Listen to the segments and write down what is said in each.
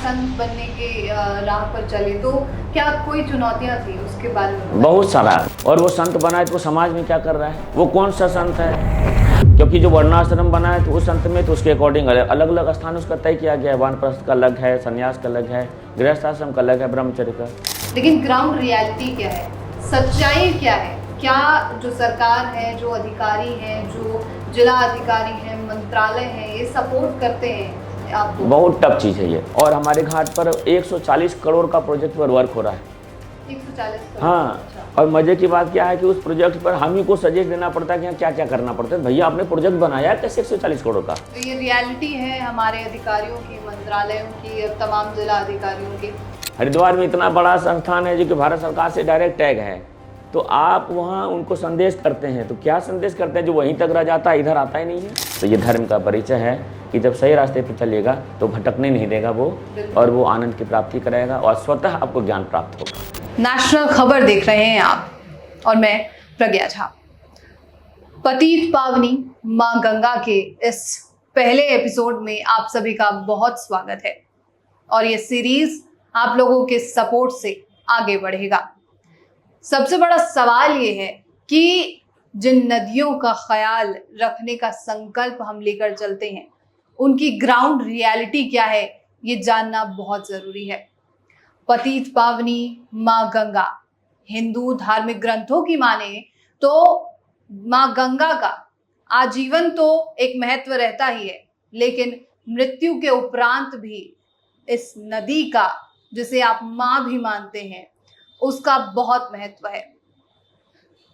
संत बनने के राह पर चले तो क्या कोई चुनौतियां थी, उसके बारे में बहुत सारा। और वो संत बना है तो समाज में क्या कर रहा है, वो कौन सा संत है? क्योंकि जो वर्णाश्रम बना है तो उस संत में तो उसके अकॉर्डिंग अलग अलग स्थान उसका तय किया गया है। वानप्रस्थ का अलग है, संन्यास का अलग है, गृहस्थाश्रम का अलग है, ब्रह्मचर्य का। लेकिन ग्राउंड रियलिटी क्या है, सच्चाई क्या है? क्या जो सरकार है, जो अधिकारी हैं, जो जिला अधिकारी हैं, मंत्रालय हैं, ये सपोर्ट करते हैं आपको? बहुत टफ चीज़ है ये। और हमारे घाट पर 140 करोड़ का प्रोजेक्ट पर वर्क हो रहा है। 140 करोड़? हाँ। अच्छा। और मजे की बात क्या है कि उस प्रोजेक्ट पर हम ही को सजेस्ट देना पड़ता है कि क्या क्या करना पड़ता है। भैया आपने प्रोजेक्ट बनाया कैसे 140 करोड़ का? तो ये रियलिटी है हमारे अधिकारियों की, मंत्रालयों की और तमाम जिला अधिकारियों की। हरिद्वार में इतना बड़ा संस्थान है जो कि भारत सरकार से डायरेक्ट टैग है, तो आप वहाँ उनको संदेश करते हैं तो क्या संदेश करते हैं जो वहीं तक रह जाता है, इधर आता ही नहीं है। तो ये धर्म का परिचय है कि जब सही रास्ते पर चलिएगा तो भटकने नहीं देगा वो, और वो आनंद की प्राप्ति कराएगा और स्वतः आपको ज्ञान प्राप्त होगा। नेशनल खबर देख रहे हैं आप और मैं प्रज्ञा झा। पतित पावनी मां गंगा के इस पहले एपिसोड में आप सभी का बहुत स्वागत है और ये सीरीज आप लोगों के सपोर्ट से आगे बढ़ेगा। सबसे बड़ा सवाल ये है कि जिन नदियों का ख्याल रखने का संकल्प हम लेकर चलते हैं, उनकी ग्राउंड रियलिटी क्या है, ये जानना बहुत जरूरी है। पतित पावनी मां गंगा, हिंदू धार्मिक ग्रंथों की माने तो मां गंगा का आजीवन तो एक महत्व रहता ही है, लेकिन मृत्यु के उपरांत भी इस नदी का, जिसे आप मां भी मानते हैं, उसका बहुत महत्व है।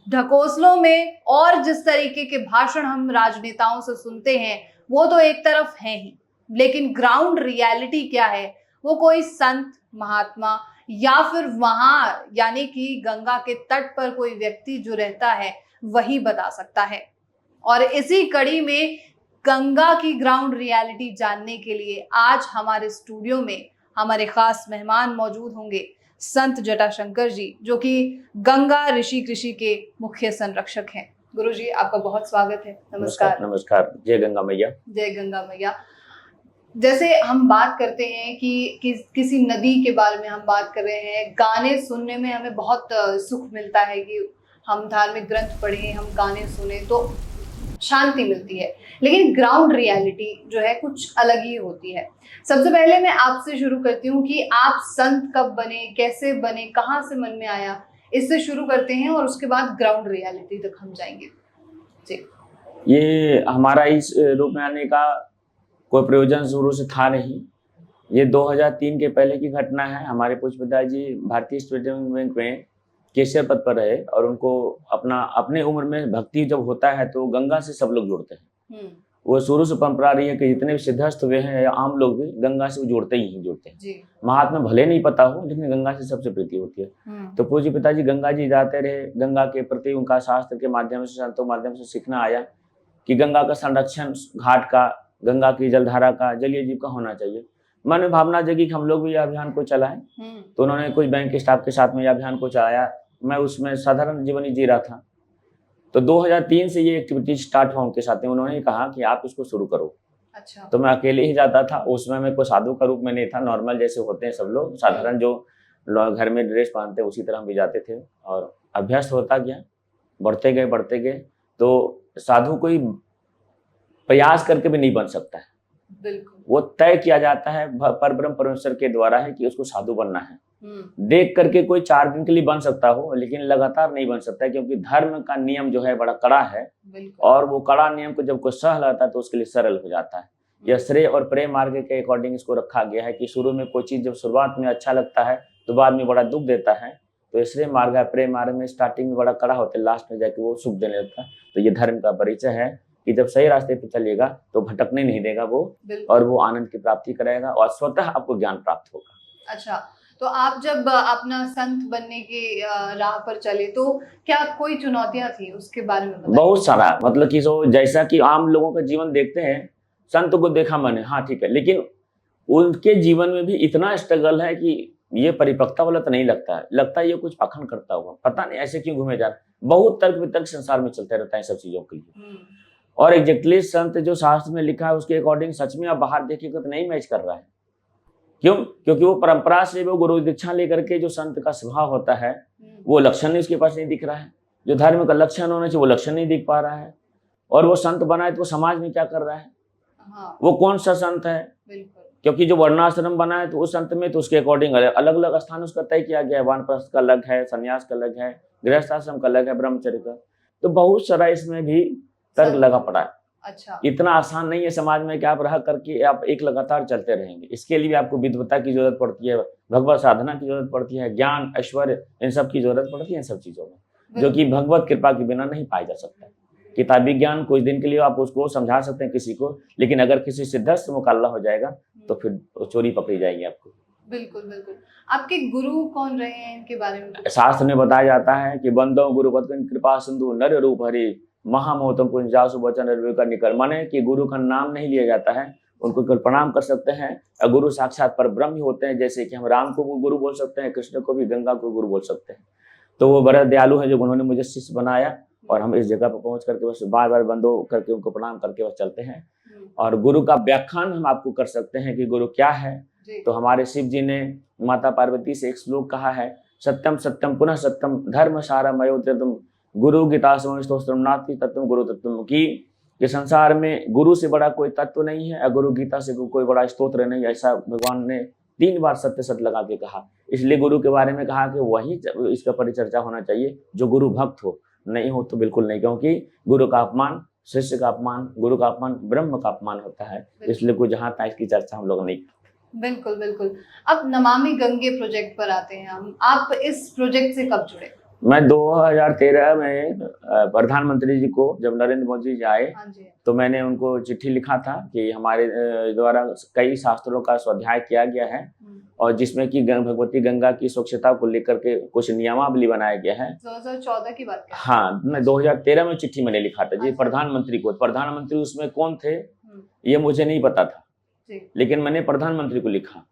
ढकोसलों में और जिस तरीके के भाषण हम राजनेताओं से सुनते हैं वो तो एक तरफ है ही, लेकिन ग्राउंड रियलिटी क्या है वो कोई संत महात्मा या फिर वहां यानी कि गंगा के तट पर कोई व्यक्ति जो रहता है वही बता सकता है। और इसी कड़ी में गंगा की ग्राउंड रियलिटी जानने के लिए आज हमारे स्टूडियो में हमारे खास मेहमान मौजूद होंगे, संत जटाशंकर जी, जो कि गंगा ऋषि कृषि के मुख्य संरक्षक हैं। गुरु जी, आपका बहुत स्वागत है। नमस्कार। नमस्कार। जय गंगा मैया। जय गंगा मैया। जैसे हम बात करते हैं कि किसी नदी के बारे में हम बात कर रहे हैं, गाने सुनने में हमें बहुत सुख मिलता है कि हम धार्मिक ग्रंथ पढ़ें, हम गाने सुने तो शांति मिलती है, लेकिन ग्राउंड रियलिटी जो है कुछ अलग ही होती है। सबसे पहले मैं आपसे शुरू करती हूँ कि आप संत कब बने, कैसे बने, कहाँ से मन में आया, इससे शुरू करते हैं और उसके बाद ग्राउंड रियलिटी तक हम जाएंगे जी। ये हमारा इस रूप में आने का कोई प्रयोजन शुरू से था नहीं। ये 2003 के पहले की घटना है। हमारे पूज्य पिताजी भारतीय स्टेट बैंक में कैशियर पद पर रहे और उनको अपने उम्र में भक्ति जब होता है तो गंगा से सब लोग जुड़ते हैं। वो शुरू से परंपरा रही है कि जितने भी सिद्धस्थ हुए हैं या आम लोग भी गंगा से जुड़ते हैं जी। महात्मा भले नहीं पता हो, लेकिन गंगा से सबसे प्रीति होती है। तो पूज्य पिताजी गंगा जी जाते रहे। गंगा के प्रति उनका शास्त्र के माध्यम से, संतों माध्यम से सीखना आया कि गंगा का संरक्षण, घाट का, गंगा की जलधारा का, जलीय जीव का होना चाहिए। मन में भावना जगी कि हम लोग भी यह अभियान को चलाएं। तो उन्होंने कुछ बैंक स्टाफ के साथ में यह अभियान को चलाया। मैं उसमें साधारण जीवन ही जी रहा था। तो 2003 से ये एक्टिविटी स्टार्ट हुआ उनके साथ में। उन्होंने कहा कि आप इसको शुरू करो। अच्छा। तो मैं अकेले ही जाता था। उसमें मैं कोई साधु का रूप में नहीं था, नॉर्मल जैसे होते हैं सब लोग, साधारण जो घर में ड्रेस पहनते हैं उसी तरह हम भी जाते थे। और अभ्यास होता गया, बढ़ते गए। तो साधु कोई प्रयास करके भी नहीं बन सकता है। बिल्कुल। वो तय किया जाता है परब्रह्म परमेश्वर के द्वारा है कि उसको साधु बनना है। देख करके कोई 4 दिन के लिए बन सकता हो, लेकिन लगातार नहीं बन सकता है, क्योंकि धर्म का नियम जो है बड़ा कड़ा है। और वो कड़ा नियम को जब कोई सह लेता है तो उसके लिए सरल हो जाता है। यह श्रेय और प्रेय मार्ग के अकॉर्डिंग इसको रखा गया है कि शुरू में कोई चीज जब शुरुआत में अच्छा लगता है तो बाद में बड़ा दुख देता है। तो श्रेय मार्ग है, प्रेय मार्ग में स्टार्टिंग में बड़ा कड़ा होता है, लास्ट में जाके वो सुख देने लगता है। तो ये धर्म का परिचय है कि जब सही रास्ते पे चलिएगा तो भटकने नहीं देगा वो, और वो आनंद की प्राप्ति कराएगा और स्वतः आपको ज्ञान प्राप्त होगा। अच्छा, तो आप जब अपना संत बनने की राह पर चले तो क्या कोई चुनौतियां थी, उसके बारे में बताइए। बहुत सारा, मतलब कि जैसा कि आम लोगों का जीवन देखते हैं, संत को देखा मैंने, हाँ ठीक है, लेकिन उनके जीवन में भी इतना स्ट्रगल है कि ये परिपक्वता वाला तो नहीं लगता है ये कुछ पाखंड करता हुआ, पता नहीं ऐसे क्यों घूमे जा रहे। बहुत तर्क वितर्क संसार में चलते रहता है सब चीजों के लिए। और एग्जैक्टली संत जो शास्त्र में लिखा है उसके अकॉर्डिंग सच में आप बाहर देखिएगा तो नहीं मैच कर रहा है। क्यों? क्योंकि वो परंपरा से वो गुरु दीक्षा लेकर के जो संत का स्वभाव होता है वो लक्षण उसके पास नहीं दिख रहा है। जो धर्म का लक्षण होना चाहिए वो लक्षण नहीं दिख पा रहा है। और वो संत बना है तो वो समाज में क्या कर रहा है, वो कौन सा संत है? क्योंकि जो वर्णाश्रम बना है तो उस संत में तो उसके अकॉर्डिंग अलग अलग स्थान उसका तय किया गया है। वानप्रस्थ का अलग है, संन्यास का अलग है, गृहस्थाश्रम का अलग है, ब्रह्मचर्य का। तो बहुत सारा इसमें भी तर्क लगा पड़ा है। अच्छा, इतना आसान नहीं है समाज में कि आप रह करके आप एक लगातार चलते रहेंगे। इसके लिए आपको विद्वता की जरूरत पड़ती है, भगवत साधना की जरूरत पड़ती है, ज्ञान ऐश्वर्य इन सब की जरूरत पड़ती है, इन सब चीजों में, जो कि भगवत कृपा के बिना नहीं पाया जा सकता। किताबी ज्ञान कुछ दिन के लिए आप उसको समझा सकते हैं किसी को, लेकिन अगर किसी सिद्धस्त से मुकाबला हो जाएगा तो फिर चोरी पकड़ी जाएगी आपको। बिल्कुल बिल्कुल। आपके गुरु कौन रहे हैं, इनके बारे में? शास्त्र में बताया जाता है कि बंदो गुरुपद कृपा सिंधु नर रूप हरि महामोहतम पुंजासु वचन का निकल। माने कि गुरु का नाम नहीं लिया जाता है, उनको केवल प्रणाम कर सकते हैं। और गुरु साक्षात पर ब्रह्म ही होते हैं। जैसे कि हम राम को गुरु बोल सकते हैं, कृष्ण को भी, गंगा को गुरु बोल सकते हैं। तो वो बड़ा दयालु है जो उन्होंने मुझे शिष्य बनाया और हम इस जगह पर पहुंच करके बस बार बार बंदो करके उनको प्रणाम करके बस चलते हैं। और गुरु का व्याख्यान हम आपको कर सकते हैं कि गुरु क्या है। तो हमारे शिव जी ने माता पार्वती से एक श्लोक कहा है, सत्यम सत्यम पुनः सत्यम धर्म सारा मयोत्रम गुरु गीता स्तोत्रम नास्ति तत्व गुरु तत्व कि संसार में गुरु से बड़ा कोई तत्व नहीं है और गुरु गीता से कोई बड़ा स्तोत्र नहीं। ऐसा भगवान ने 3 बार सत्य सत्य लगा के कहा। इसलिए गुरु के बारे में कहा कि वही इसका परिचर्चा होना चाहिए जो गुरु भक्त हो, नहीं हो तो बिल्कुल नहीं। क्योंकि गुरु का अपमान शिष्य का अपमान, गुरु का अपमान ब्रह्म का अपमान होता है। इसलिए कोई जहाँ तक इसकी चर्चा हम लोग नहीं। बिल्कुल बिल्कुल। अब नमामि गंगे प्रोजेक्ट पर आते हैं हम। आप इस प्रोजेक्ट से कब जुड़े? मैं 2013 में प्रधानमंत्री जी को, जब नरेंद्र मोदी जी आए, तो मैंने उनको चिट्ठी लिखा था कि हमारे द्वारा कई शास्त्रों का स्वाध्याय किया गया है और जिसमें कि भगवती गंगा की स्वच्छता को लेकर के कुछ नियमावली बनाया गया है। 2014 की बात है। हाँ, मैं 2013 में चिट्ठी मैंने लिखा था जी प्रधानमंत्री को। प्रधानमंत्री उसमें कौन थे ये मुझे नहीं पता था, लेकिन मैंने प्रधानमंत्री को लिखा।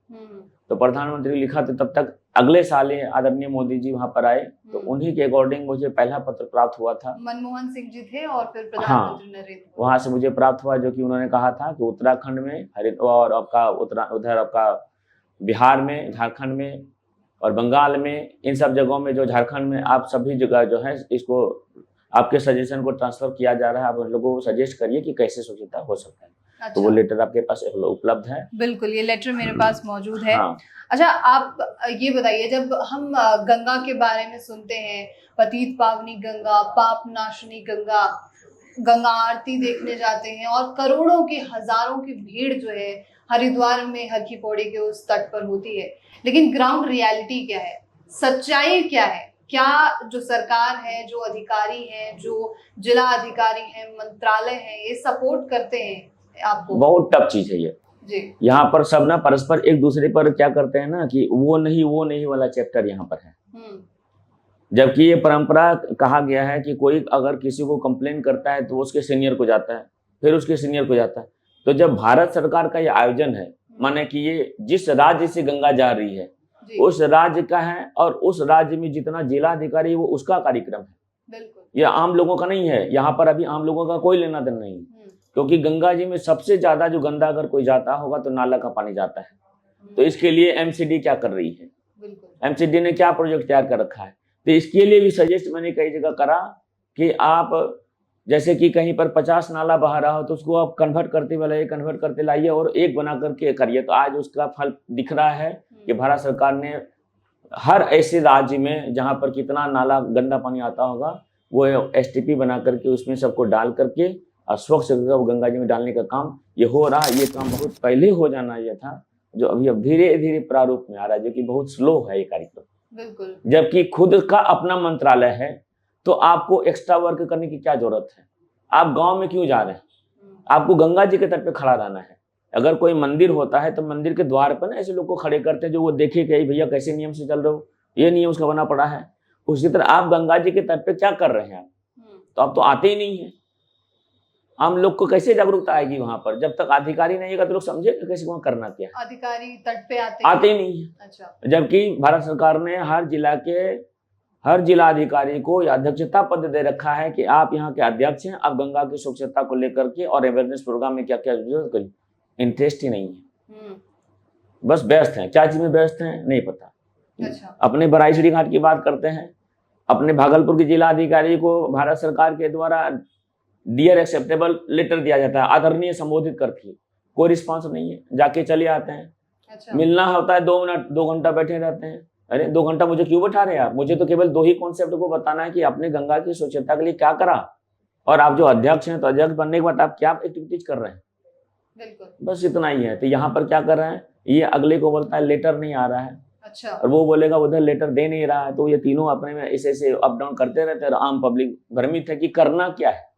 तो प्रधानमंत्री को लिखा तो तब तक अगले साल आदरणीय मोदी जी वहां पर आए, तो उन्हीं के अकॉर्डिंग मुझे पहला पत्र प्राप्त हुआ था। मनमोहन सिंह जी थे और फिर प्रधानमंत्री नरेंद्र। वहां से मुझे प्राप्त हुआ जो कि उन्होंने कहा था कि उत्तराखंड में, हरिद्वार आपका उधर आपका बिहार में, झारखंड में और बंगाल में, इन सब जगहों में, जो झारखंड में आप सभी जगह जो है इसको आपके सजेशन को ट्रांसफर किया जा रहा है। आप उन लोगों को सजेस्ट करिए कि कैसे स्वच्छता हो सकता है। अच्छा। तो वो लेटर आपके पास उपलब्ध है? बिल्कुल, ये लेटर मेरे पास मौजूद है। हाँ। अच्छा, आप ये बताइए, जब हम गंगा के बारे में सुनते हैं, पतित पावनी गंगा, पाप नाशनी गंगा, गंगा आरती देखने जाते हैं और करोड़ों की, हजारों की भीड़ जो है हरिद्वार में हर की पौड़ी के उस तट पर होती है, लेकिन ग्राउंड रियलिटी क्या है, सच्चाई क्या है? क्या जो सरकार है, जो अधिकारी हैं, जो जिला अधिकारी हैं, मंत्रालय हैं, ये सपोर्ट करते हैं आपको? बहुत टफ चीज है ये जी। यहाँ पर सब ना परस्पर एक दूसरे पर क्या करते हैं ना कि वो नहीं वाला चैप्टर यहाँ पर है। जबकि ये परंपरा कहा गया है कि कोई अगर किसी को कंप्लेन करता है तो उसके सीनियर को जाता है, फिर उसके सीनियर को जाता है। तो जब भारत सरकार का ये आयोजन है, माने कि ये जिस राज्य से गंगा जा रही है उस राज्य का है और उस राज्य में जितना जिला अधिकारी वो उसका कार्यक्रम है, ये आम लोगों का नहीं है। यहाँ पर अभी आम लोगों का कोई लेना देना नहीं, क्योंकि गंगा जी में सबसे ज्यादा जो गंदा अगर कोई जाता होगा तो नाला का पानी जाता है। तो इसके लिए एमसीडी क्या कर रही है, एमसीडी ने क्या प्रोजेक्ट तैयार कर रखा है। तो इसके लिए भी सजेस्ट मैंने कई जगह करा कि आप जैसे कि कहीं पर 50 नाला बहा रहा हो तो उसको आप कन्वर्ट करते लाइए और एक बना करके करिए। तो आज उसका फल दिख रहा है कि भारत सरकार ने हर ऐसे राज्य में जहाँ पर कितना नाला गंदा पानी आता होगा वो एसटीपी बना करके उसमें सबको डाल करके और स्वच्छ गंगा जी में डालने का काम ये हो रहा है। ये काम बहुत पहले हो जाना ये था, जो अभी अब धीरे धीरे प्रारूप में आ रहा है, जो कि बहुत स्लो है ये कार्यक्रम। बिल्कुल। जबकि खुद का अपना मंत्रालय है तो आपको एक्स्ट्रा वर्क करने की क्या जरूरत है? आप गांव में क्यों जा रहे हैं? आपको गंगा जी के तट पे खड़ा रहना है। अगर कोई मंदिर होता है तो मंदिर के द्वार पर ना ऐसे लोग को खड़े करते हैं जो वो देखे कि भैया कैसे नियम से चल रहे हो, ये नियम उसका बना पड़ा है। उसी तरह आप गंगा जी के तट पे क्या कर रहे हैं? तो आप तो आते ही नहीं है। आम लोग को कैसे जागरूकता आएगी वहां पर? जब तक अधिकारी नहीं है तो लोग समझेगा कैसे वहां करना क्या। अधिकारी तट पे आते ही नहीं है। अच्छा। जबकि भारत सरकार ने हर जिला अधिकारी को अध्यक्षता पद दे रखा है कि आप यहाँ के अध्यक्ष हैं, आप गंगा की स्वच्छता को लेकर के और अवेयरनेस प्रोग्राम में क्या क्या जरूरत करिए। इंटरेस्ट ही नहीं है। बस व्यस्त हैं, क्या चीज में व्यस्त हैं नहीं पता। अच्छा। अपने बराईसरी घाट की बात करते हैं, अपने भागलपुर के जिला अधिकारी को भारत सरकार के द्वारा डियर एक्सेप्टेबल लेटर दिया जाता है, आदरणीय संबोधित करती है, कोई रिस्पांस नहीं है, जाके चले आते हैं। अच्छा। मिलना होता है 2 मिनट 2 घंटा बैठे रहते हैं। अरे 2 घंटा मुझे क्यों बैठा रहे आप? मुझे तो केवल 2 ही कॉन्सेप्ट को बताना है कि आपने गंगा की स्वच्छता के लिए क्या करा, और आप जो अध्यक्ष हैं तो अध्यक्ष बनने के बाद आप क्या एक्टिविटीज कर रहे हैं, बिल्कुल। बस इतना ही है। तो यहाँ पर क्या कर रहे हैं, ये अगले को बोलता है लेटर नहीं आ रहा है, अच्छा। और वो बोलेगा उधर लेटर दे नहीं रहा है, तो ये तीनों अपने में ऐसे अप डाउन करते रहते हैं। आम पब्लिक भ्रमित है कि करना क्या है।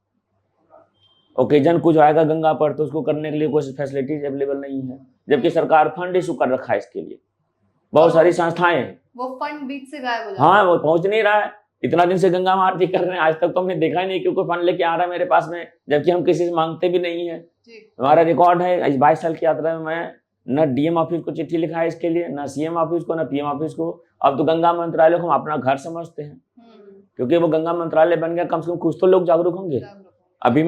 ओकेजन कुछ आएगा गंगा पर तो उसको करने के लिए कोई फैसिलिटीज अवेलेबल नहीं है, जबकि सरकार फंड इशू कर रखा है इसके लिए, बहुत सारी संस्थाएं हैं। वो फंड बीच से गायब हो जाता है। हाँ, वो पहुंच नहीं रहा है। इतना दिन से गंगा में आरती कर रहे हैं, आज तक तो हमने देखा ही नहीं कि कोई फंड लेके आ रहा है मेरे पास में, जबकि हम किसी से मांगते भी नहीं है। हमारा रिकॉर्ड है इस 22 साल की यात्रा में मैं न डीएम ऑफिस को चिट्ठी लिखा है इसके लिए, न सीएम ऑफिस को, न पीएम ऑफिस को। अब तो गंगा मंत्रालय को हम अपना घर समझते हैं, क्योंकि वो गंगा मंत्रालय बन गया, कम से कम कुछ तो लोग जागरूक होंगे। अभी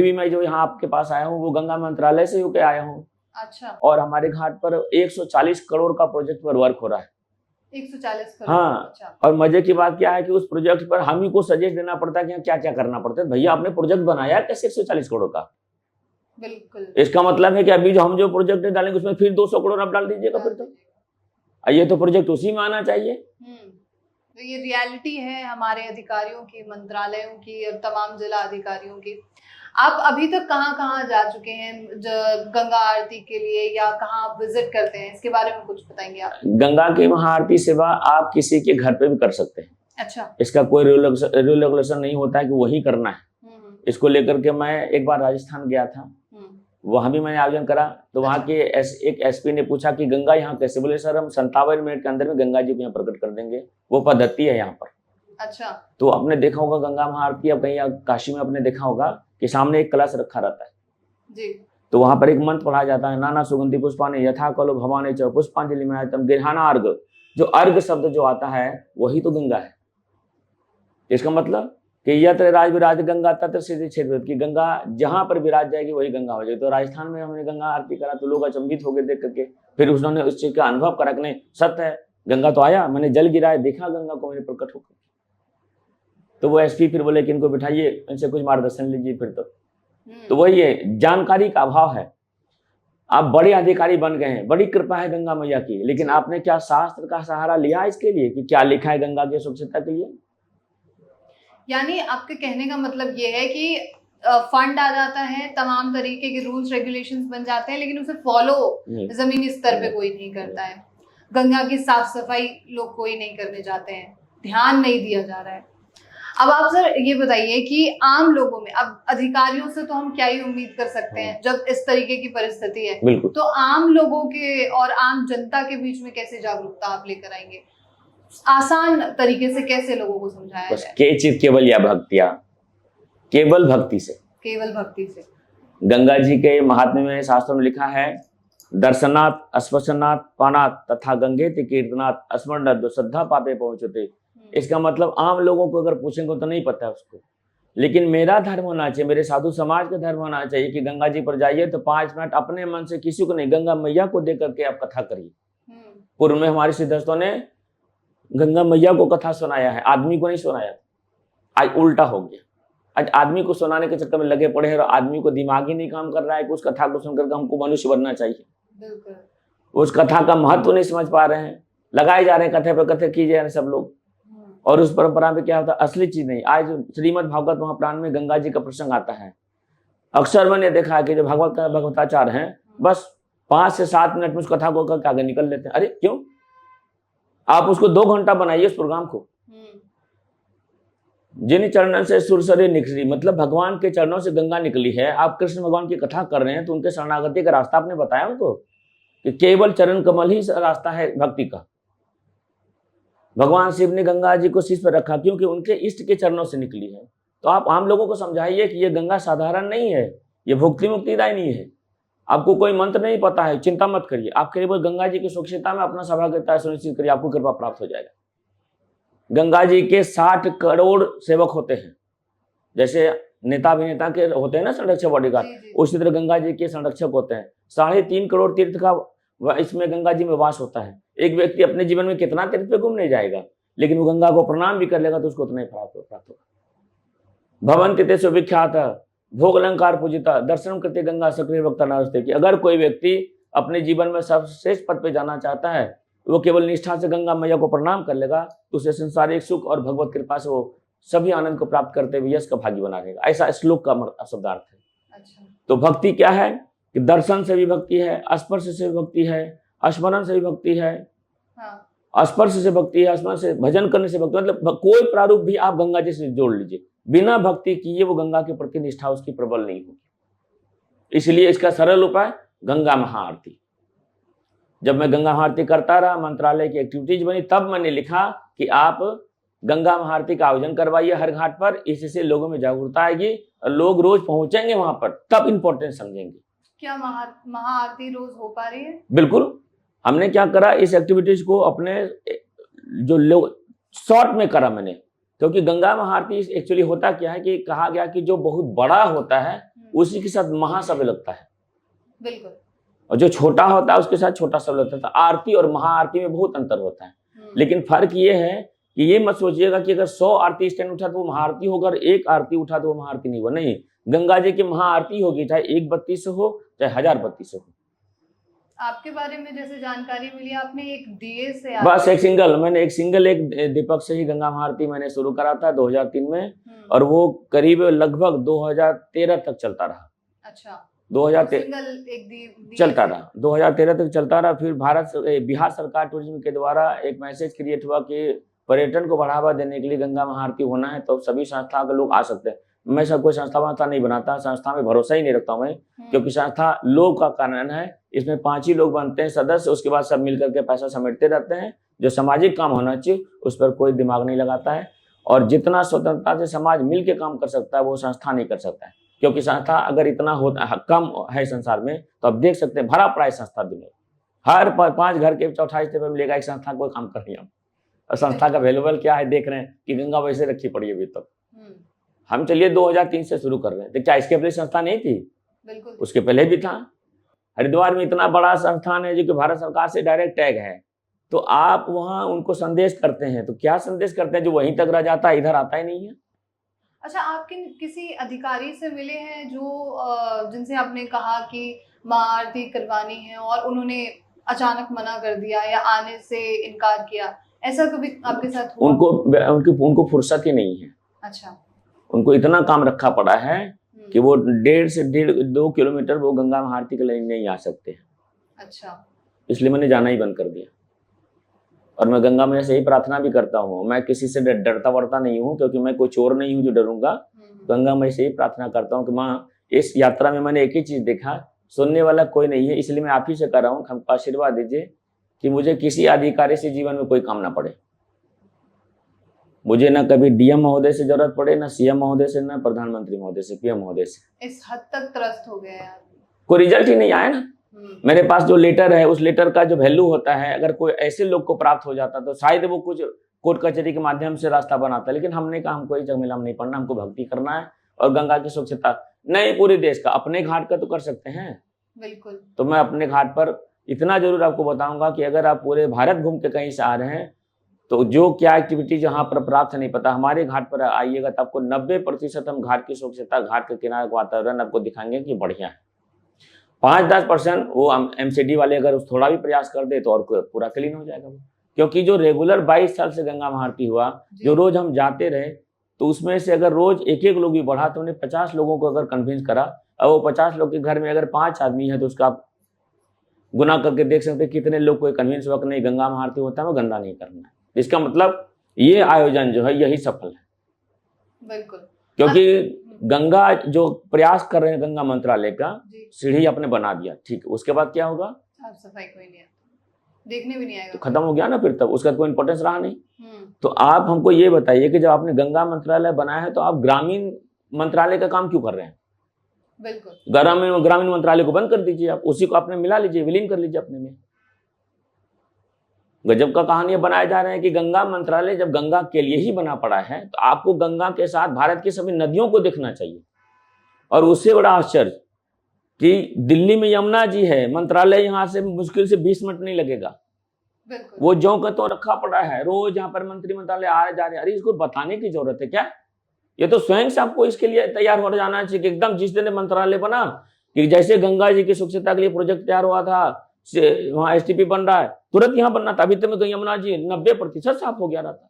भी मैं जो यहाँ आपके पास आया हूँ वो गंगा मंत्रालय से होके आया हूँ। अच्छा। और हमारे घाट पर 140 करोड़ का प्रोजेक्ट पर वर्क हो रहा है। 140 करोड़। हाँ। अच्छा। और मजे की बात क्या है कि उस प्रोजेक्ट पर हम ही को सजेस्ट देना पड़ता है कि क्या क्या करना पड़ता है। भैया आपने प्रोजेक्ट बनाया कैसे 140 करोड़ का? बिल्कुल। इसका मतलब है कि अभी जो हम जो प्रोजेक्ट डालेंगे उसमें फिर 200 करोड़ आप डाल दीजिएगा, फिर तो ये तो प्रोजेक्ट उसी में आना चाहिए। तो ये रियलिटी है हमारे अधिकारियों की, मंत्रालयों की और तमाम जिला अधिकारियों की। आप अभी तक कहाँ कहाँ जा चुके हैं गंगा आरती के लिए, या कहाँ आप विजिट करते हैं, इसके बारे में कुछ बताएंगे आप? गंगा की महाआरती सेवा आप किसी के घर पे भी कर सकते हैं। अच्छा। इसका कोई रूल रेगुलेशन नहीं होता है कि वही करना है। इसको लेकर के मैं एक बार राजस्थान गया था, वहां भी मैंने आयोजन करा, तो वहां के एक एसपी ने पूछा कि गंगा यहाँ कैसे? बोले सर हम 57 मिनट के अंदर में गंगा जी को यहाँ प्रकट कर देंगे, वो पद्धति है यहाँ पर। अच्छा। तो आपने देखा होगा गंगा महाआरती, अब कहीं काशी में आपने देखा होगा कि सामने एक कलश रखा रहता है जी। तो वहां पर एक मंत्र पढ़ा जाता है, नाना सुगंधि पुष्पाने यथा कलो भवाने च पुष्पांजलि में तम गिरहाना अर्घ। जो अर्घ शब्द जो आता है वही तो गंगा है। इसका मतलब कि यत्र राज विराज गंगा तत्र सिद्धि क्षेत्र, की गंगा जहां पर विराज जाएगी वही गंगा हो जाएगी। तो राजस्थान में हमने गंगा आरती करा तो लोग अचंभित हो गए देख करके, फिर उन्होंने उस चीज का अनुभव करा कि नहीं सत्य है, गंगा तो आया, मैंने जल गिराया, देखा गंगा को मैंने प्रकट होकर। तो वो एसपी फिर बोले कि इनको बिठाइए, इनसे कुछ मार्गदर्शन लीजिए। फिर तो वही है, जानकारी का अभाव है। आप बड़े अधिकारी बन गए हैं, बड़ी कृपा है गंगा मैया की, लेकिन आपने क्या शास्त्र का सहारा लिया इसके लिए कि क्या लिखा है गंगा की स्वच्छता के लिए? यानी आपके कहने का मतलब ये है कि फंड आ जाता है, तमाम तरीके के रूल्स रेगुलेशंस बन जाते हैं, लेकिन उसे फॉलो जमीनी स्तर पे कोई नहीं करता है। गंगा की साफ सफाई लोग कोई नहीं करने जाते हैं, ध्यान नहीं दिया जा रहा है। अब आप सर ये बताइए कि आम लोगों में, अब अधिकारियों से तो हम क्या ही उम्मीद कर सकते हैं जब इस तरीके की परिस्थिति है, तो आम लोगों के और आम जनता के बीच में कैसे जागरूकता आप लेकर आएंगे? आसान तरीके से कैसे लोगों को समझाया जाए? केवल या भक्तिया, केवल भक्ति से, केवल भक्ति से। गंगा जी के महात्म्य में शास्त्र में लिखा है, दर्शनात् स्पर्शनात् पानात् तथा गंगेति कीर्तनात् स्मरणात् श्रद्धा पापे पहुंचते। इसका मतलब आम लोगों को अगर पूछेंगे तो नहीं पता है उसको, लेकिन मेरा धर्म होना चाहिए, मेरे साधु समाज का धर्म होना चाहिए कि गंगा जी पर जाइए तो 5 मिनट अपने मन से, किसी को नहीं, गंगा मैया को देख करके आप कथा करिए। पूर्व में हमारे सिद्धस्तों ने गंगा मैया को कथा सुनाया है, आदमी को नहीं सुनाया। आज उल्टा हो गया, आज आदमी को सुनाने के चक्कर में लगे पड़े हैं और आदमी को दिमाग ही नहीं काम कर रहा है कि उस कथा को सुनकर हमको मनुष्य बनना चाहिए। उस कथा का महत्व नहीं समझ पा रहे हैं, लगाए जा रहे हैं कथे पर कथे कीजिए सब लोग, और उस परंपरा में क्या होता है असली चीज नहीं। आज श्रीमद् भागवत महापुराण में गंगा जी का प्रसंग आता है, अक्सर मैंने देखा है कि जो भगवताचार्य हैं बस 5 से 7 मिनट में उस कथा को करके आगे निकल लेते हैं। अरे क्यों? आप उसको 2 घंटा बनाइए उस प्रोग्राम को। जिन चरणों से सुरसरे निकली, मतलब भगवान के चरणों से गंगा निकली है, आप कृष्ण भगवान की कथा कर रहे हैं तो उनके शरणागति का रास्ता आपने बताया उनको कि केवल चरण कमल ही रास्ता है भक्ति का। भगवान शिव ने गंगा जी को शीश पर रखा क्योंकि उनके इष्ट के चरणों से निकली है। तो आप आम लोगों को समझाइए कि ये गंगा साधारण नहीं है, ये भुक्ति मुक्तिदायिनी है। आपको कोई मंत्र नहीं पता है, चिंता मत करिए, आप केवल गंगा जी की स्वच्छता में अपना सहभागिता सुनिश्चित करिए, आपको कृपा प्राप्त हो जाएगा। गंगा जी के 60 करोड़ सेवक होते हैं, जैसे नेता अभिनेता के होते हैं ना संरक्षक बॉडीगार्ड, उसी तरह गंगा जी के संरक्षक होते हैं। 3.5 करोड़ तीर्थ का वह इसमें गंगा जी में वास होता है। एक व्यक्ति अपने जीवन में कितना तीर्थ पे घूमने जाएगा, लेकिन वो गंगा को प्रणाम भी कर लेगा तो उसको उतना ही प्राप्त होगा। भवन्ति तेषु विख्यात भोग अलंकार पूजिता दर्शन करते गंगा सक्रिय वक्ता नमस्ते की। अगर कोई व्यक्ति अपने जीवन में सर्वश्रेष्ठ पद पे जाना चाहता है, वो केवल निष्ठा से गंगा मैया को प्रणाम कर लेगा तो उसे संसारिक सुख और भगवत कृपा से वो सभी आनंद को प्राप्त करते हुए यश का भागी बना रहेगा। ऐसा श्लोक का शब्दार्थ है। अच्छा। तो भक्ति क्या है कि दर्शन से भी भक्ति है, स्पर्श से भी भक्ति है, स्मरण से भी भक्ति है। हाँ। स्पर्श से भक्ति है, स्मरण से, भजन करने से भक्ति, मतलब कोई प्रारूप भी आप गंगा जी से जोड़ लीजिए, बिना भक्ति किए वो गंगा के प्रति निष्ठा उसकी प्रबल नहीं होगी। इसलिए इसका सरल उपाय गंगा महाआरती। जब मैं गंगा महाआरती करता रहा, मंत्रालय की एक्टिविटीज बनी, तब मैंने लिखा कि आप गंगा महाआरती का आयोजन करवाइए हर घाट पर, इससे लोगों में जागरूकता आएगी और लोग रोज पहुंचेंगे वहां पर, तब इंपॉर्टेंस समझेंगे। क्या महाआरती रोज हो पा रही है? बिल्कुल। हमने क्या करा, इस एक्टिविटीज को अपने जो लोग शॉर्ट में करा मैंने, क्योंकि गंगा महाआरती एक्चुअली होता क्या है कि कहा गया कि जो बहुत बड़ा होता है उसी के साथ महाशब्द लगता है। बिल्कुल। और जो छोटा होता है उसके साथ छोटा शब्द लगता है। आरती और महाआरती में बहुत अंतर होता है। लेकिन फर्क ये है कि ये मत सोचिएगा कि अगर 100 आरती स्टैंड उठा तो वो महाआरती होगा और 1 आरती उठा तो वो महाआरती नहीं होगा। नहीं, गंगा जी की महाआरती होगी, चाहे 1 बत्ती से हो चाहे 1000 बत्ती से हो। आपके बारे में जैसे जानकारी मिली, आपने एक दिए से बस एक सिंगल एक दीपक से ही गंगा महाआरती मैंने शुरू करा था 2003 में, और वो करीब लगभग 2013 तक चलता रहा। अच्छा। 2013 चलता रहा, 2013 तक चलता रहा। फिर बिहार सरकार टूरिज्म के द्वारा एक मैसेज क्रिएट हुआ कि पर्यटन को बढ़ावा देने के लिए गंगा महाआरती होना है तो सभी संस्था के लोग आ सकते हैं। मैं सब कोई संस्था नहीं बनाता, संस्था में भरोसा ही नहीं रखता हूँ मैं, क्योंकि संस्था लोग का कारण है। इसमें 5 ही लोग बनते हैं सदस्य, उसके बाद सब मिलकर के पैसा समेटते रहते हैं। जो सामाजिक काम होना चाहिए उस पर कोई दिमाग नहीं लगाता है, और जितना स्वतंत्रता से समाज मिल के काम कर सकता है वो संस्था नहीं कर सकता है। क्योंकि संस्था अगर इतना कम है संसार में, तो आप देख सकते हैं भरा पड़ा है संस्था दुनिया, हर 5 घर के चौथाई पे मिलेगा एक संस्था कोई काम कर रही है। और संस्था का वैल्यूबल क्या है देख रहे हैं कि गंगा वैसे रखी पड़ी है अभी तक। हम चलिए 2003 से शुरू कर रहे हैं, तो क्या इसके पहले संस्था नहीं थी? बिल्कुल, उसके पहले भी था। हरिद्वार में इतना बड़ा संस्थान है जो कि भारत सरकार से डायरेक्ट टैग है, तो आप वहाँ उनको संदेश करते हैं तो क्या संदेश करते हैं जो वहीं तक रह जाता है, इधर आता ही नहीं है। अच्छा, आप किसी अधिकारी से मिले हैं जो जिनसे आपने कहा कि महाआरती करवानी है और उन्होंने अचानक मना कर दिया या आने से इनकार किया, ऐसा कभी आपके साथ हुआ? उनको फुर्सत ही नहीं है। अच्छा। उनको इतना काम रखा पड़ा है कि वो 1.5 से 2 किलोमीटर वो गंगा महाआरती के लिए नहीं आ सकते। अच्छा। इसलिए मैंने जाना ही बंद कर दिया। और मैं गंगा मैया से ही प्रार्थना भी करता हूँ, मैं किसी से डरता वरता नहीं हूँ, क्योंकि मैं कोई चोर नहीं हूँ जो डरूंगा। गंगा मैया से ही प्रार्थना करता हूँ कि माँ, इस यात्रा में मैंने एक ही चीज देखा, सुनने वाला कोई नहीं है, इसलिए मैं आप ही से कर रहा हूँ, हमको आशीर्वाद दीजिए कि मुझे किसी अधिकारी से जीवन में कोई काम ना पड़े। मुझे ना कभी डीएम महोदय से जरूरत पड़े, ना सीएम महोदय से, ना प्रधानमंत्री महोदय से, पीएम महोदय से। इस हद तक त्रस्त हो गए यार, कोई रिजल्ट ही नहीं आया ना। मेरे पास जो लेटर है उस लेटर का जो वैल्यू होता है, अगर कोई ऐसे लोग को प्राप्त हो जाता तो शायद वो कुछ कोर्ट कचहरी के माध्यम से रास्ता बनाता। लेकिन हमने कहा हमको झमेला नहीं पड़ना, हमको भक्ति करना है और गंगा की स्वच्छता नहीं पूरे देश का, अपने घाट का तो कर सकते हैं। बिल्कुल। तो मैं अपने घाट पर इतना जरूर आपको बताऊंगा कि अगर आप पूरे भारत घूम के कहीं से आ रहे हैं तो जो क्या एक्टिविटी जहाँ पर प्राप्त नहीं पता, हमारे घाट पर आइएगा तो आपको 90% हम घाट की स्वच्छता, घाट के किनारे का वातावरण आपको दिखाएंगे कि बढ़िया है। 5-10% वो एमसीडी वाले अगर थोड़ा भी प्रयास कर दे तो और पूरा क्लीन हो जाएगा। क्योंकि जो रेगुलर 22 साल से गंगा महाआरती हुआ, जो रोज हम जाते रहे, तो उसमें से अगर रोज एक लोग भी बढ़ा तो उन्हें 50 लोगों को अगर कन्विंस करा, और वो 50 लोग के घर में अगर 5 आदमी है तो उसका आप गुना करके देख सकते हैं कितने लोग को कन्विंस हुआ कि नहीं गंगा महाआरती होता है, वो गंदा नहीं करना है। इसका मतलब ये आयोजन जो है यही सफल है। बिल्कुल। क्योंकि गंगा जो प्रयास कर रहे हैं गंगा मंत्रालय का, सीढ़ी आपने बना दिया, ठीक है, उसके बाद क्या होगा? साफ सफाई कोई नहीं आता, देखने भी नहीं आएगा, तो खत्म हो गया ना फिर, तब उसका कोई इंपॉर्टेंस रहा नहीं। तो आप हमको ये बताइए कि जब आपने गंगा मंत्रालय बनाया है तो आप ग्रामीण मंत्रालय का काम क्यों कर रहे हैं? बिल्कुल। ग्रामीण मंत्रालय को बंद कर दीजिए, आप उसी को आपने मिला लीजिए, विलीन कर लीजिए अपने में। गजब का कहानी बनाए जा रहे हैं कि गंगा मंत्रालय जब गंगा के लिए ही बना पड़ा है तो आपको गंगा के साथ भारत की सभी नदियों को देखना चाहिए। और उससे बड़ा आश्चर्य कि दिल्ली में यमुना जी है, मंत्रालय यहाँ से मुश्किल से 20 मिनट नहीं लगेगा। वो ज्यों का तो रखा पड़ा है, रोज यहाँ पर मंत्री मंत्रालय आ रहे जा रहे। अरे इसको बताने की जरूरत है क्या? ये तो स्वयं से आपको इसके लिए तैयार हो जाना चाहिए कि एकदम जिस दिन मंत्रालय बना कि जैसे गंगा जी की स्वच्छता के लिए प्रोजेक्ट तैयार हुआ था, वहां एसटीपी बन रहा है, तुरंत यहाँ बनना था। अभी तक यमुना जी 90% साफ हो गया रहता।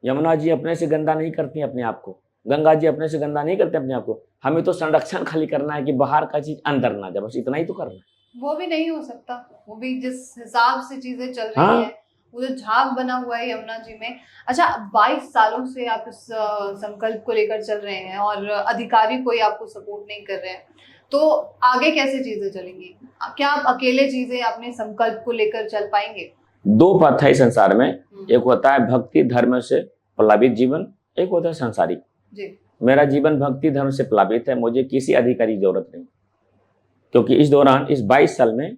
यमुना जी अपने से गंदा नहीं करती अपने आप को, गंगा जी अपने से गंदा नहीं करते अपने आप को। हमें तो संरक्षण खाली करना है कि बाहर का चीज अंदर ना जाए, बस इतना ही तो करना है। वो भी नहीं हो सकता, वो भी जिस हिसाब से चीजें चल रही हैं, वो जो झाग बना हुआ है यमुना जी में। अच्छा, 22 सालों से आप इस संकल्प को लेकर चल रहे हैं और अधिकारी कोई आपको सपोर्ट नहीं कर रहे हैं, तो आगे कैसे चीजें चलेंगी? क्या आप अकेले चीजें अपने संकल्प को लेकर चल पाएंगे? 2 पथ है संसार में, एक होता है भक्ति धर्म से प्लावित जीवन, एक होता है सांसारिक जी। मेरा जीवन भक्ति धर्म से प्लावित है, मुझे किसी अधिकारी की जरूरत नहीं, क्योंकि इस दौरान इस 22 साल में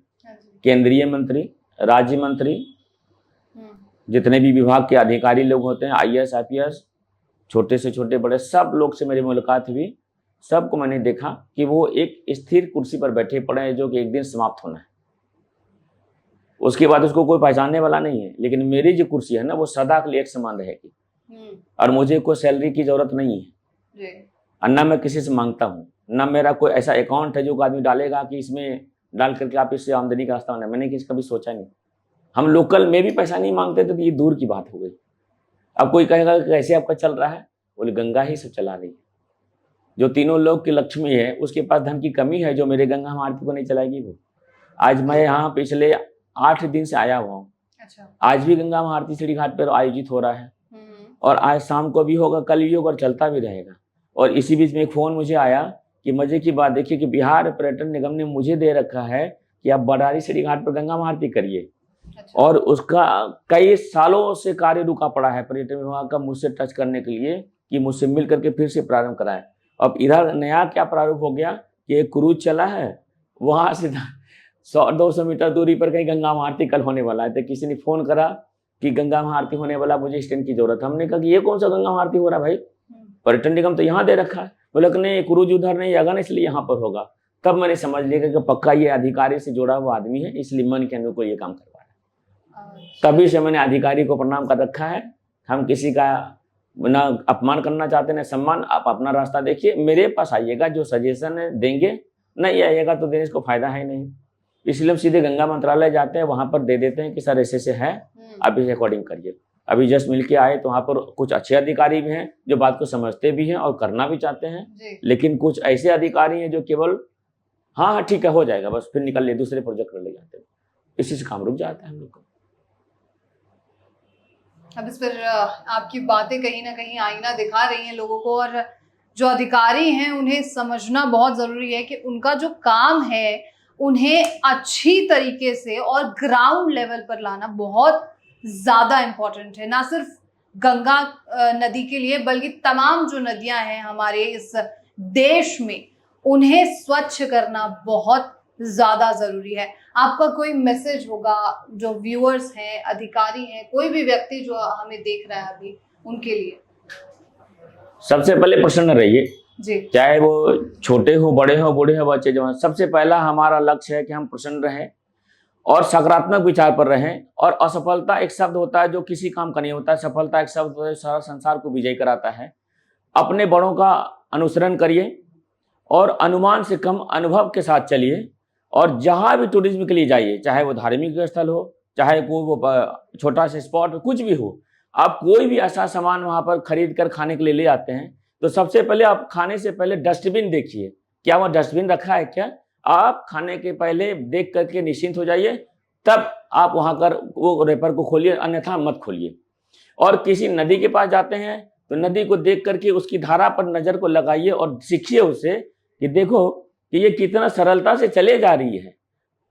केंद्रीय मंत्री, राज्य मंत्री, जितने भी विभाग के अधिकारी लोग होते हैं, IAS IPS, छोटे से छोटे बड़े सब लोग से मेरी मुलाकात हुई। सबको मैंने देखा कि वो एक स्थिर कुर्सी पर बैठे पड़े हैं जो कि एक दिन समाप्त होना है, उसके बाद उसको कोई पहचानने वाला नहीं है। लेकिन मेरी जो कुर्सी है ना, वो सदा के लिए एक समान रहेगी और मुझे कोई सैलरी की जरूरत नहीं है, और ना मैं किसी से मांगता हूँ, ना मेरा कोई ऐसा अकाउंट है जो आदमी डालेगा कि इसमें डाल करके आप इससे आमदनी का रास्ता होना। मैंने किसी कभी सोचा नहीं। हम लोकल में भी पैसा नहीं मांगते तो ये दूर की बात हो गई। अब कोई कहेगा कैसे आपका चल रहा है, बोले गंगा ही सब चला रही है। जो तीनों लोग की लक्ष्मी है, उसके पास धन की कमी है जो मेरे गंगा आरती को नहीं चलाएगी वो। आज मैं यहाँ पिछले 8 दिन से आया हुआ हूँ। अच्छा। आज भी गंगा आरती सीढ़ी घाट पर आयोजित हो रहा है और आज शाम को भी होगा, कल भी होगा और चलता भी रहेगा। और इसी बीच में एक फोन मुझे आया कि मजे की बात देखिए कि बिहार पर्यटन निगम ने मुझे दे रखा है कि आप बड़ारी सीढ़ी घाट पर गंगा आरती करिए। अच्छा। और उसका कई सालों से कार्य रुका पड़ा है पर्यटन विभाग का मुझसे टच करने के लिए कि मुझसे मिल करके फिर से प्रारंभ कराएं। अब इधर नया क्या प्रारूप हो गया कि एक क्रूज चला है, वहां से 100-200 मीटर दूरी पर कहीं गंगा आरती कल होने वाला है। तो किसी ने फोन करा कि गंगा आरती होने वाला, मुझे स्टैंड की जरूरत। हमने कहा कि ये कौन सा गंगा आरती हो रहा है भाई, पर्यटन निगम तो यहाँ दे रखा है। बोले कि नहीं, क्रूज उधर नहीं आएगा ना, इसलिए यहाँ पर होगा। तब मैंने समझ लिया कि पक्का ये अधिकारी से जुड़ा हुआ आदमी है, इसलिए मन के अनुकूल ये काम करवा रहा है। तभी से मैंने अधिकारी को प्रणाम कर रखा है। हम किसी का ना अपमान करना चाहते ना सम्मान। आप अपना रास्ता देखिए, मेरे पास आइएगा, जो सजेशन है देंगे, नहीं आइएगा तो देने को फायदा है नहीं। इसलिए हम सीधे गंगा मंत्रालय जाते हैं, वहां पर दे देते हैं कि सर ऐसे है, आप इस अकॉर्डिंग करिए। अभी जस्ट मिल के आए तो वहाँ पर कुछ अच्छे अधिकारी भी हैं जो बात को समझते भी हैं और करना भी चाहते हैं, लेकिन कुछ ऐसे अधिकारी हैं जो केवल हाँ हाँ ठीक है हो जाएगा बस, फिर निकल ले दूसरे प्रोजेक्ट कर ले जाते हैं। इसी से काम रुक जाता है हम लोग का। अब इस पर आपकी बातें कहीं ना कहीं आईना दिखा रही हैं लोगों को, और जो अधिकारी हैं उन्हें समझना बहुत ज़रूरी है कि उनका जो काम है उन्हें अच्छी तरीके से और ग्राउंड लेवल पर लाना बहुत ज़्यादा इम्पोर्टेंट है। ना सिर्फ गंगा नदी के लिए बल्कि तमाम जो नदियां हैं हमारे इस देश में, उन्हें स्वच्छ करना बहुत ज़्यादा ज़रूरी है। आपका कोई मैसेज होगा जो व्यूअर्स हैं, अधिकारी हैं, कोई भी व्यक्ति जो हमें देख रहा है अभी, उनके लिए? सबसे पहले प्रसन्न रहिए जी, चाहे वो छोटे हो, बड़े हो, बूढ़े हो, बच्चे जवान। सबसे पहला हमारा लक्ष्य है कि हम प्रसन्न रहें और सकारात्मक विचार पर रहें। और असफलता एक शब्द होता है जो किसी काम का नहीं होता है, सफलता एक शब्द होता है सारा संसार को विजय कराता है। अपने बड़ों का अनुसरण करिए और अनुमान से कम अनुभव के साथ चलिए। और जहाँ भी टूरिज्म के लिए जाइए, चाहे वो धार्मिक स्थल हो, चाहे कोई वो छोटा सा स्पॉट कुछ भी हो, आप कोई भी ऐसा सामान वहाँ पर खरीद कर खाने के लिए ले आते हैं तो सबसे पहले आप खाने से पहले डस्टबिन देखिए, क्या वहाँ डस्टबिन रखा है क्या। आप खाने के पहले देख करके निश्चिंत हो जाइए, तब आप वहाँ कर वो रेपर को खोलिए, अन्यथा मत खोलिए। और किसी नदी के पास जाते हैं तो नदी को देख करके उसकी धारा पर नजर को लगाइए और सीखिए उससे कि देखो कि ये कितना सरलता से चले जा रही है,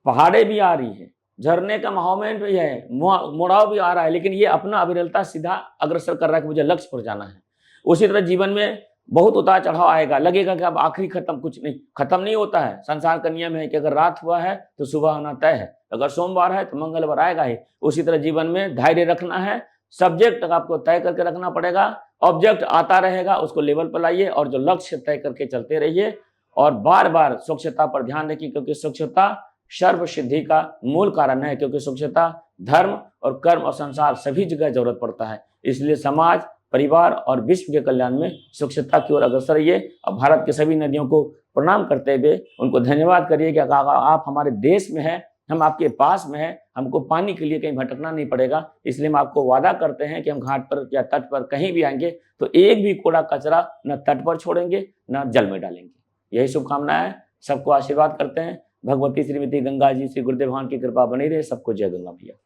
पहाड़े भी आ रही है, झरने का माहौल भी है, मुड़ाव भी आ रहा है, लेकिन ये अपना अविरलता सीधा अग्रसर कर रहा है कि मुझे लक्ष्य पर जाना है। उसी तरह जीवन में बहुत उतार चढ़ाव आएगा, लगेगा कि अब आखिरी खत्म, कुछ नहीं खत्म नहीं होता है। संसार का नियम है कि अगर रात हुआ है तो सुबह आना तय है, अगर सोमवार है तो मंगलवार आएगा ही। उसी तरह जीवन में धैर्य रखना है, सब्जेक्ट आपको तय करके रखना पड़ेगा, ऑब्जेक्ट आता रहेगा, उसको लेवल पर लाइए और जो लक्ष्य तय करके चलते रहिए। और बार बार स्वच्छता पर ध्यान रखिए, क्योंकि स्वच्छता सर्व सिद्धि का मूल कारण है। क्योंकि स्वच्छता धर्म और कर्म और संसार सभी जगह जरूरत पड़ता है। इसलिए समाज, परिवार और विश्व के कल्याण में स्वच्छता की ओर अग्रसर रहिए। और भारत के सभी नदियों को प्रणाम करते हुए उनको धन्यवाद करिए कि आप हमारे देश में हैं, हम आपके पास में हैं, हमको पानी के लिए कहीं भटकना नहीं पड़ेगा। इसलिए हम आपको वादा करते हैं कि हम घाट पर या तट पर कहीं भी आएंगे तो एक भी कूड़ा कचरा न तट पर छोड़ेंगे न जल में डालेंगे। यही शुभकामनाएं हैं। सबको आशीर्वाद करते हैं। भगवती श्रीमती गंगा जी, श्री गुरुदेव भगवान की कृपा बनी रहे। सबको जय गंगा मैया।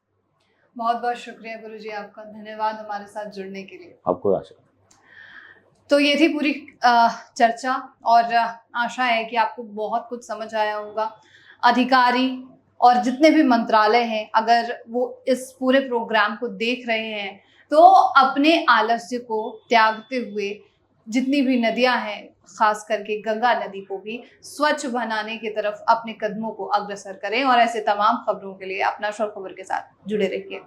बहुत बहुत शुक्रिया गुरुजी, आपका धन्यवाद हमारे साथ जुड़ने के लिए। आपको आशीर्वाद। तो ये थी पूरी चर्चा और आशा है कि आपको बहुत कुछ समझ आया होगा। अधिकारी और जितने भी मंत्रालय हैं, अगर वो इस पूरे प्रोग्राम को देख रहे हैं तो अपने आलस्य को त्यागते हुए जितनी भी नदियां हैं, खास करके गंगा नदी को भी स्वच्छ बनाने की तरफ अपने कदमों को अग्रसर करें। और ऐसे तमाम खबरों के लिए अपना शोर खबर के साथ जुड़े रहिए।